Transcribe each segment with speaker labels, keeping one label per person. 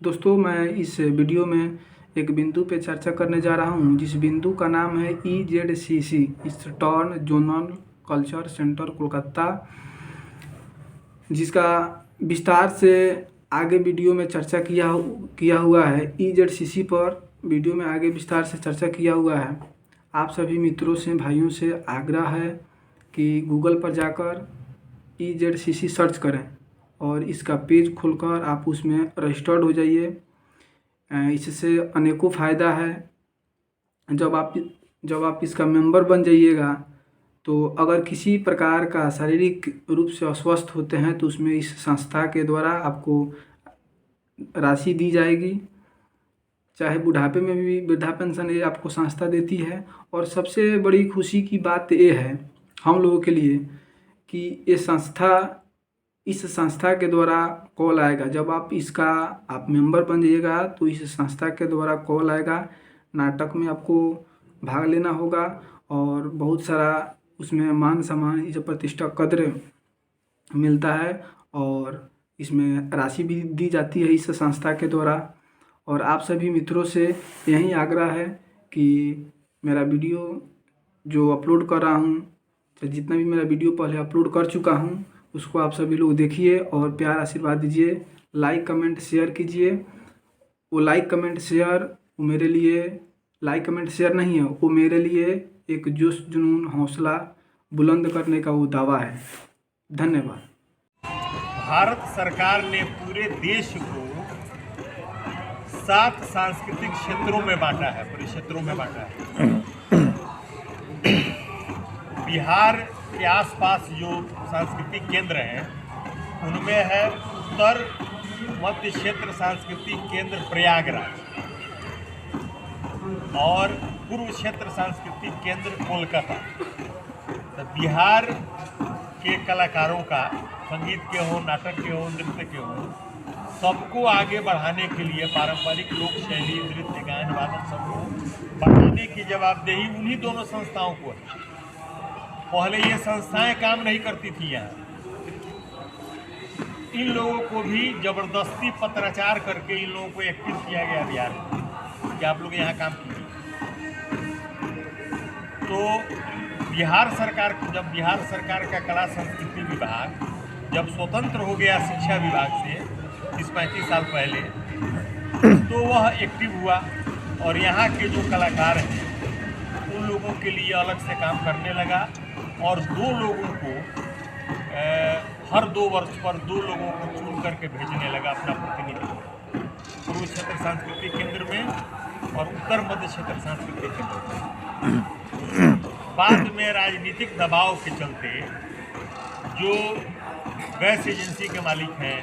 Speaker 1: दोस्तों, मैं इस वीडियो में एक बिंदु पे चर्चा करने जा रहा हूँ, जिस बिंदु का नाम है EZCC eastern zonal culture centre Kolkata, जिसका विस्तार से आगे वीडियो में चर्चा किया हुआ है। EZCC पर वीडियो में आगे विस्तार से चर्चा किया हुआ है। आप सभी मित्रों से, भाइयों से आग्रह है कि गूगल पर जाकर EZCC सर्च करें और इसका पेज खोलकर आप उसमें रजिस्टर्ड हो जाइए। इससे अनेकों फ़ायदा है। जब आप इसका मेंबर बन जाइएगा तो अगर किसी प्रकार का शारीरिक रूप से अस्वस्थ होते हैं तो उसमें इस संस्था के द्वारा आपको राशि दी जाएगी। चाहे बुढ़ापे में भी वृद्धा पेंशन ये आपको संस्था देती है। और सबसे बड़ी खुशी की बात ये है हम लोगों के लिए कि इस संस्था के द्वारा कॉल आएगा। जब आप मेंबर बन जाइएगा तो इस संस्था के द्वारा कॉल आएगा। नाटक में आपको भाग लेना होगा और बहुत सारा उसमें मान सम्मान, इज्जत, प्रतिष्ठा, कद्र मिलता है और इसमें राशि भी दी जाती है इस संस्था के द्वारा। और आप सभी मित्रों से यही आग्रह है कि मेरा वीडियो जो अपलोड कर रहा हूँ, जितना भी मेरा वीडियो पहले अपलोड कर चुका हूँ, उसको आप सभी लोग देखिए और प्यार आशीर्वाद दीजिए। लाइक कमेंट शेयर कीजिए। वो लाइक कमेंट शेयर वो मेरे लिए लाइक कमेंट शेयर नहीं है, वो मेरे लिए एक जोश जुनून हौसला बुलंद करने का वो दावा है। धन्यवाद।
Speaker 2: भारत सरकार ने पूरे देश को 7 सांस्कृतिक क्षेत्रों में बांटा है, परिक्षेत्रों में बांटा है। बिहार के आसपास जो सांस्कृतिक केंद्र हैं उनमें है उत्तर मध्य क्षेत्र सांस्कृतिक केंद्र प्रयागराज और पूर्व क्षेत्र सांस्कृतिक केंद्र कोलकाता। तो बिहार के कलाकारों का, संगीत के हो, नाटक के हो, नृत्य के हो, सबको आगे बढ़ाने के लिए पारंपरिक लोक शैली, नृत्य, गायन, वादन सबको बढ़ाने की जवाबदेही उन्हीं दोनों संस्थाओं को है। पहले ये संस्थाएं काम नहीं करती थी यहाँ। इन लोगों को भी जबरदस्ती पत्राचार करके इन लोगों को एक्टिव किया गया बिहार में कि आप लोग यहाँ काम कीजिए। तो जब बिहार सरकार का कला संस्कृति विभाग जब स्वतंत्र हो गया शिक्षा विभाग से 30-35 साल पहले, तो वह एक्टिव हुआ और यहाँ के जो कलाकार हैं उन लोगों के लिए अलग से काम करने लगा और 2 लोगों को हर 2 वर्ष पर 2 लोगों को चुन करके भेजने लगा अपना प्रतिनिधि, पूर्व क्षेत्र सांस्कृतिक केंद्र में और उत्तर मध्य क्षेत्र सांस्कृतिक केंद्र में। बाद में राजनीतिक दबाव के चलते जो गैस एजेंसी के मालिक हैं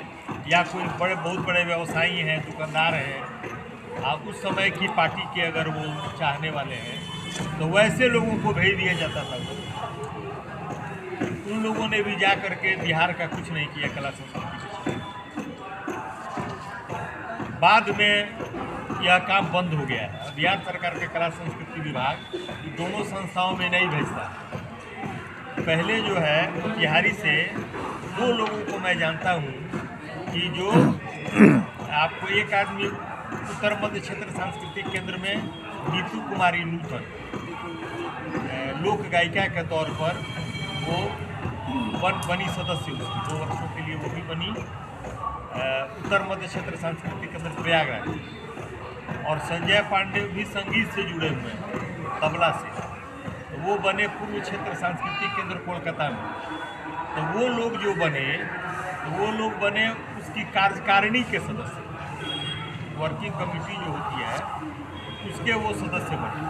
Speaker 2: या कोई बहुत बड़े व्यवसायी हैं, दुकानदार हैं, आप उस समय की पार्टी के अगर वो चाहने वाले हैं तो वैसे लोगों को भेज दिया जाता था। उन लोगों ने भी जा करके बिहार का कुछ नहीं किया कला संस्कृति। बाद में यह काम बंद हो गया है। बिहार सरकार के कला संस्कृति विभाग दोनों संस्थाओं में नहीं भेजता। पहले जो है वो बिहारी से 2 लोगों को मैं जानता हूँ कि जो आपको एक आदमी उत्तर मध्य क्षेत्र सांस्कृतिक केंद्र में नीतू कुमारी नूतन लोक गायिका के तौर पर वो बनी सदस्य, उसकी 2 वर्षों के लिए वो भी बनी उत्तर मध्य क्षेत्र सांस्कृतिक केंद्र प्रयागराज। और संजय पांडे भी संगीत से जुड़े हुए हैं, तबला से, तो वो बने पूर्व क्षेत्र सांस्कृतिक केंद्र कोलकाता में। तो वो लोग बने उसकी कार्यकारिणी के सदस्य, वर्किंग कमेटी जो होती है उसके वो सदस्य बने।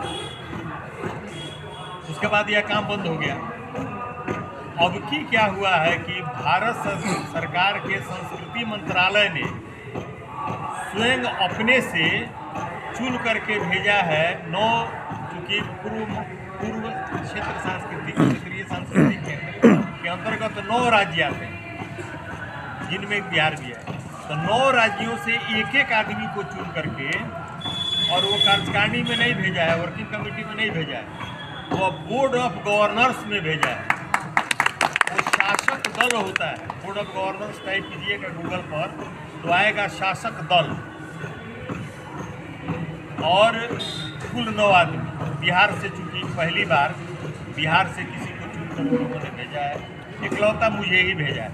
Speaker 2: उसके बाद यह काम बंद हो गया। अब की क्या हुआ है कि भारत सरकार के संस्कृति मंत्रालय ने स्वयं अपने से चुन करके भेजा है 9, चूँकि पूर्व क्षेत्र सांस्कृतिक क्षेत्रीय सांस्कृतिक केंद्र के अंतर्गत 9 राज्य आते हैं, जिनमें बिहार भी है। तो 9 राज्यों से एक आदमी को चुन करके, और वो कार्यकारिणी में नहीं भेजा है, वर्किंग कमेटी में नहीं भेजा है, वो बोर्ड ऑफ गवर्नर्स में भेजा है। वो शासक दल होता है। बोर्ड ऑफ गवर्नर्स टाइप कीजिएगा गूगल पर तो आएगा शासक दल। और कुल 9 आदमी बिहार से, चूँकि पहली बार बिहार से किसी को चुनकर लोगों ने भेजा है, इकलौता मुझे ही भेजा है।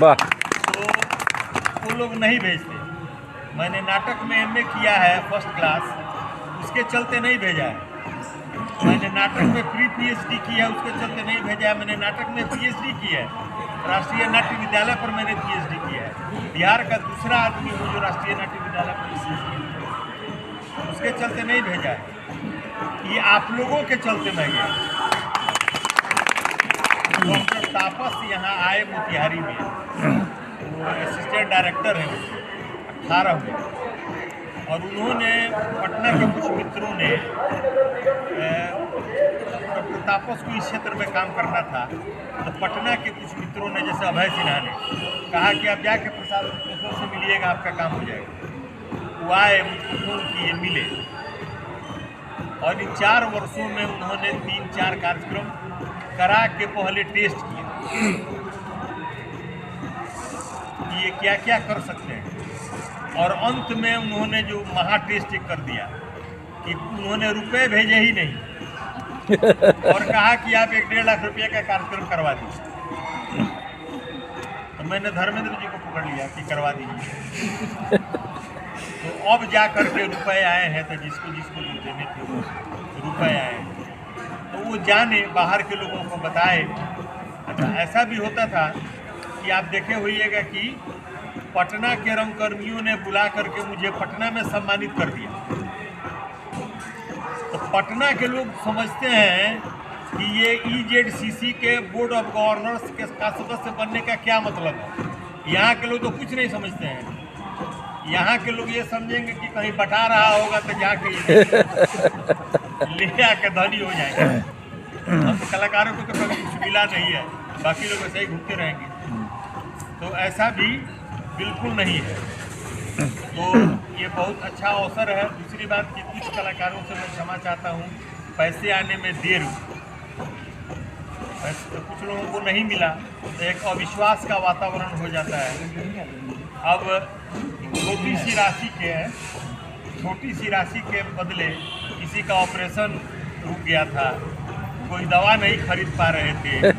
Speaker 3: वाह।
Speaker 2: तो वो लोग नहीं भेजते। मैंने नाटक में एमए किया है फर्स्ट क्लास, उसके चलते नहीं भेजा है। मैंने नाटक में प्री पीएचडी की है, उसके चलते नहीं भेजा है। मैंने नाटक में पीएचडी की है, राष्ट्रीय नाट्य विद्यालय पर मैंने पीएचडी किया है। बिहार का दूसरा आदमी हूँ जो राष्ट्रीय नाट्य विद्यालय पर पीएचडी, उसके चलते नहीं भेजा है। ये आप लोगों के चलते मैं गया। डॉक्टर तापस यहाँ आए मोतिहारी में, वो असिस्टेंट डायरेक्टर हैं 18 में, और उन्होंने पटना के कुछ मित्रों ने, डॉक्टर तापस को इस क्षेत्र में काम करना था, तो पटना के कुछ मित्रों ने, जैसे अभय सिन्हा ने कहा कि आप जाके प्रसाद प्रोफेसर से मिलिएगा, आपका काम हो जाएगा। वो आए, मुझको फोन किए, मिले, और इन 4 वर्षों में उन्होंने 3-4 कार्यक्रम करा के पहले टेस्ट किए कि ये क्या क्या कर सकते हैं, और अंत में उन्होंने जो महा टेस्ट कर दिया कि उन्होंने रुपए भेजे ही नहीं और कहा कि आप 1-1.5 लाख रुपये का कार्यक्रम करवा दीजिए। तो मैंने धर्मेंद्र जी को पकड़ लिया कि करवा दीजिए। तो अब जा कर के रुपए आए हैं, तो जिसको जिसको जो देने थे वो रुपए आए हैं, तो वो जाने, बाहर के लोगों को बताए। अच्छा, ऐसा भी होता था कि आप देखे होइएगा कि पटना के रंगकर्मियों ने बुला करके मुझे पटना में सम्मानित कर दिया। तो पटना के लोग समझते हैं कि ये EZCC के बोर्ड ऑफ गवर्नर्स के का सदस्य बनने का क्या मतलब है। यहाँ के लोग तो कुछ नहीं समझते हैं। यहाँ के लोग ये समझेंगे कि कहीं बटा रहा होगा तो जाके ले आके धनी हो जाएगा। हम कलाकारों को तो कभी कुछ मिला नहीं है, बाकी लोग ऐसे ही घूमते रहेंगे। तो ऐसा भी बिल्कुल नहीं है। तो ये बहुत अच्छा अवसर है। दूसरी बात कि कुछ कलाकारों से मैं क्षमा चाहता हूँ, पैसे आने में देर हुई, तो कुछ लोगों को नहीं मिला, तो एक अविश्वास का वातावरण हो जाता है। अब छोटी सी राशि के बदले किसी का ऑपरेशन रुक गया था, कोई दवा नहीं खरीद पा रहे थे,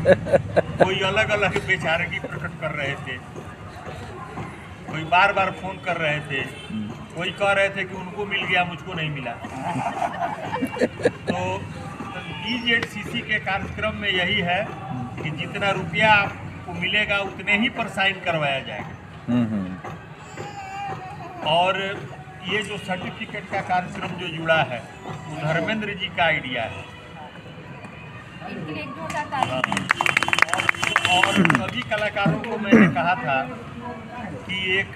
Speaker 2: कोई अलग अलग बेचारगी प्रकट कर रहे थे, कोई बार बार फोन कर रहे थे, कोई कह रहे थे कि उनको मिल गया, मुझको नहीं मिला। तो EZCC के कार्यक्रम में यही है कि जितना रुपया आपको मिलेगा उतने ही पर साइन करवाया जाएगा। और ये जो सर्टिफिकेट का कार्यक्रम जो जुड़ा है वो धर्मेंद्र जी का आइडिया है। और सभी कलाकारों को मैंने कहा था कि एक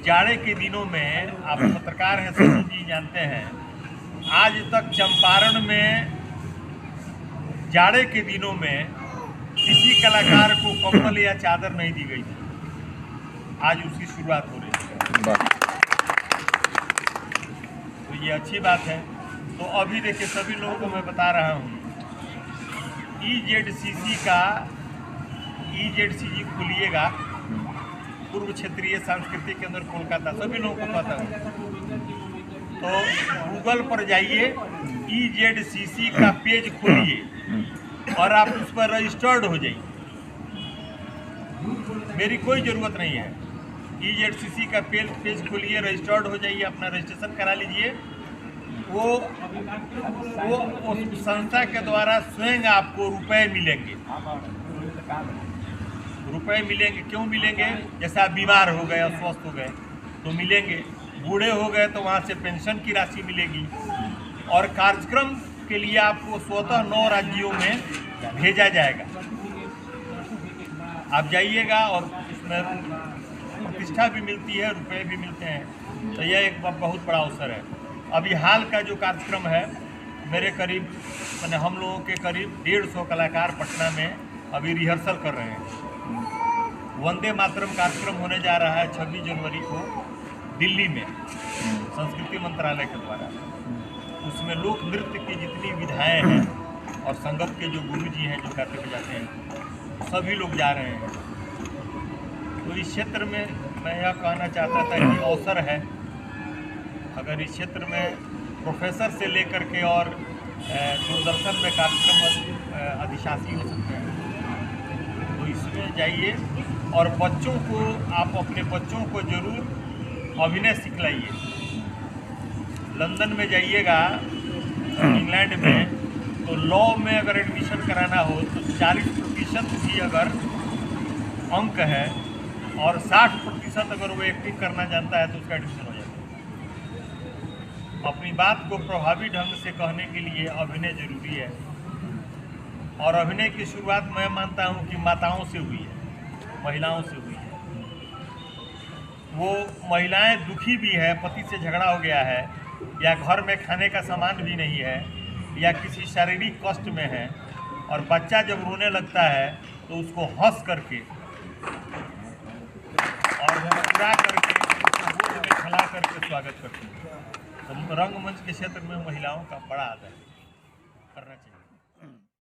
Speaker 2: जाड़े के दिनों में, आप पत्रकार हैं, सभी जी जानते हैं, आज तक चंपारण में जाड़े के दिनों में किसी कलाकार को कंबल या चादर नहीं दी गई थी। आज उसकी शुरुआत हो रही है, तो ये अच्छी बात है। तो अभी देखिए, सभी लोगों को मैं बता रहा हूँ, EZCC खुलिएगा, पूर्व क्षेत्रीय सांस्कृतिक केंद्र कोलकाता, सभी लोगों को पता है। तो गूगल पर जाइए, EZCC का पेज खोलिए और आप उस पर रजिस्टर्ड हो जाइए। मेरी कोई ज़रूरत नहीं है। EZCC का पेज खोलिए, रजिस्टर्ड हो जाइए, अपना रजिस्ट्रेशन करा लीजिए। वो संस्था के द्वारा स्वयं आपको रुपए मिलेंगे। क्यों मिलेंगे? जैसे आप बीमार हो गए, अस्वस्थ हो गए तो मिलेंगे, बूढ़े हो गए तो वहाँ से पेंशन की राशि मिलेगी। और कार्यक्रम के लिए आपको स्वतः 9 राज्यों में भेजा जाएगा। आप जाइएगा और उसमें प्रतिष्ठा भी मिलती है, रुपए भी मिलते हैं। तो यह एक बहुत बड़ा अवसर है। अभी हाल का जो कार्यक्रम है, मेरे करीब मैंने हम लोगों के करीब 150 कलाकार पटना में अभी रिहर्सल कर रहे हैं। वंदे मातरम कार्यक्रम होने जा रहा है 26 जनवरी को दिल्ली में, संस्कृति मंत्रालय के द्वारा। उसमें लोक नृत्य की जितनी विधाएँ हैं और संगत के जो गुरु जी हैं जो गाते बजाते हैं, सभी लोग जा रहे हैं। तो इस क्षेत्र में मैं यह कहना चाहता था कि अवसर है अगर इस क्षेत्र में प्रोफेसर से लेकर के और दूरदर्शन में कार्यक्रम अधिशासी हो सकते हैं, तो इसमें जाइए और बच्चों को, आप अपने बच्चों को जरूर अभिनय सिखलाइए। लंदन में जाइएगा, इंग्लैंड में, तो लॉ में अगर एडमिशन कराना हो तो 40% भी अगर अंक है और 60% अगर वो एक्टिंग करना जानता है तो उसका एडमिशन हो जाता है। अपनी बात को प्रभावी ढंग से कहने के लिए अभिनय जरूरी है, और अभिनय की शुरुआत मैं मानता हूँ कि माताओं से हुई है, महिलाओं से हुई है। वो महिलाएं दुखी भी है, पति से झगड़ा हो गया है, या घर में खाने का सामान भी नहीं है, या किसी शारीरिक कष्ट में है, और बच्चा जब रोने लगता है तो उसको हंस करके और मुस्कुरा करके उसको गोद में खिला करके स्वागत करते हैं। तो रंगमंच के क्षेत्र में महिलाओं का बड़ा आदर करना चाहिए।